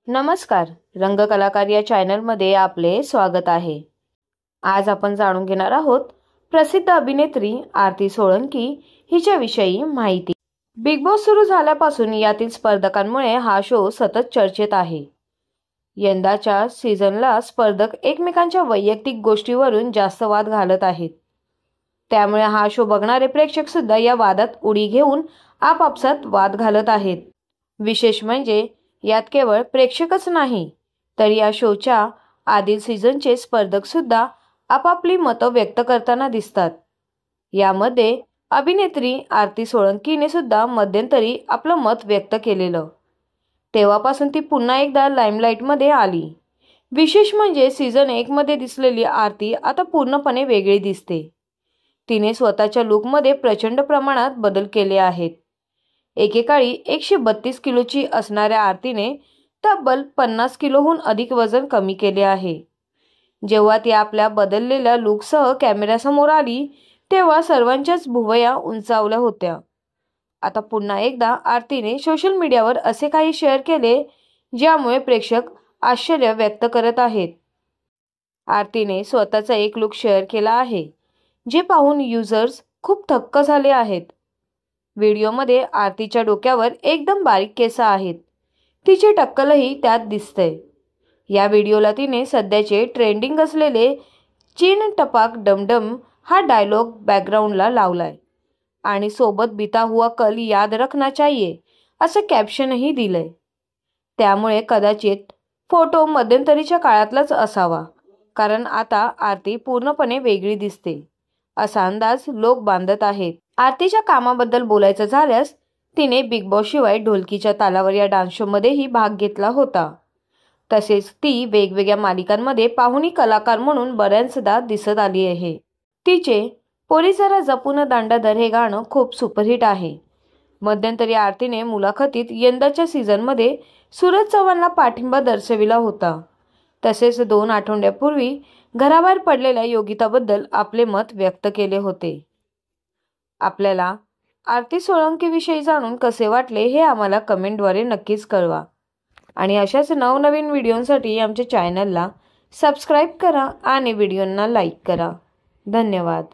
नमस्कार, रंगकलाकार या चॅनलमध्ये आपले स्वागत आहे। आज आपण जाणून घेणार आहोत प्रसिद्ध अभिनेत्री आरती सोळंकी हिच्याविषयी माहिती। बिग बॉस सुरू झाल्यापासून यातील स्पर्धकांमुळे हा शो सतत चर्चेत आहे। यंदाच्या सीझनला स्पर्धक एकमेकांच्या वैयक्तिक गोष्टीवरून जास्त वाद घालत आहेत। त्यामुळे हा शो बघणारे प्रेक्षक सुद्धा या वादात उडी घेऊन आपापसात वाद घालत आहेत। विशेष म्हणजे यात केवळ प्रेक्षकच नाही तर या शोच्या आधील सीझनचे स्पर्धक सुद्धा आपापली मतं व्यक्त करताना दिसतात। यामध्ये अभिनेत्री आरती सोळंकीने सुद्धा मध्यंतरी आपलं मत व्यक्त केलेलं। तेव्हापासून ती पुन्हा एकदा लाईमलाईटमध्ये आली। विशेष म्हणजे सीझन 1 मध्ये दिसलेली आरती आता पूर्णपणे वेगळी दिसते। तिने स्वतःच्या लुकमध्ये प्रचंड प्रमाणात बदल केले आहेत। एकेकाळी 132 किलोची असणाऱ्या आरतीने तब्बल 50 किलोहून अधिक वजन कमी केले आहे। जेव्हा ती आपल्या बदललेल्या लुकसह कॅमेऱ्यासमोर आली तेव्हा सर्वांच्याच भुवया उंचावल्या होत्या। आता पुन्हा एकदा आरतीने सोशल मीडियावर असे काही शेअर केले ज्यामुळे प्रेक्षक आश्चर्य व्यक्त करत आहेत। आरतीने स्वतःचा एक लुक शेअर केला आहे जे पाहून युजर्स खूप थक्क झाले आहेत। व्हिडिओमध्ये आरतीच्या डोक्यावर एकदम बारीक केस आहेत। तिचे टक्कलही त्यात दिसतंय। या व्हिडिओला तिने सध्याचे ट्रेंडिंग असलेले चीन टपाक डमडम हा डायलॉग बॅकग्राऊंडला लावलाय आणि सोबत बीता हुआ कल याद रखना चाहिए असं कॅप्शनही दिलंय। त्यामुळे कदाचित फोटो मध्यंतरीच्या काळातलाच असावा, कारण आता आरती पूर्णपणे वेगळी दिसते असा अंदाज लोक बांधत आहेत। आरतीच्या कामाबद्दल बोलायचं झाल्यास तिने बिग बॉस शिवाय ढोलकीच्या तालावर या डान्स शो मध्येही भाग घेतला होता। तसेच ती वेगवेगळ्या मालिकांमध्ये पाहुणी कलाकार म्हणून बऱ्याचदा दिसत आली आहे। तिचे पोरी जरा जपून दांडा धर हे गाणं खूप सुपरहिट आहे। मध्यंतरी आरतीने मुलाखतीत यंदाच्या सीझनमध्ये सूरज चव्हाणला पाठिंबा दर्शविला होता। तसेच 2 आठवड्यांपूर्वी घराबाहेर पडलेल्या योगिताबद्दल आपले मत व्यक्त केले होते। आपल्याला आरती सोळंकी विषयी जाणून कसे वाटले हे आम्हाला कमेंटद्वारे नक्कीच कळवा आणि अशाच नवनवीन व्हिडिओंसाठी आमच्या चॅनलला सबस्क्राईब करा आणि व्हिडिओंना लाईक करा। धन्यवाद।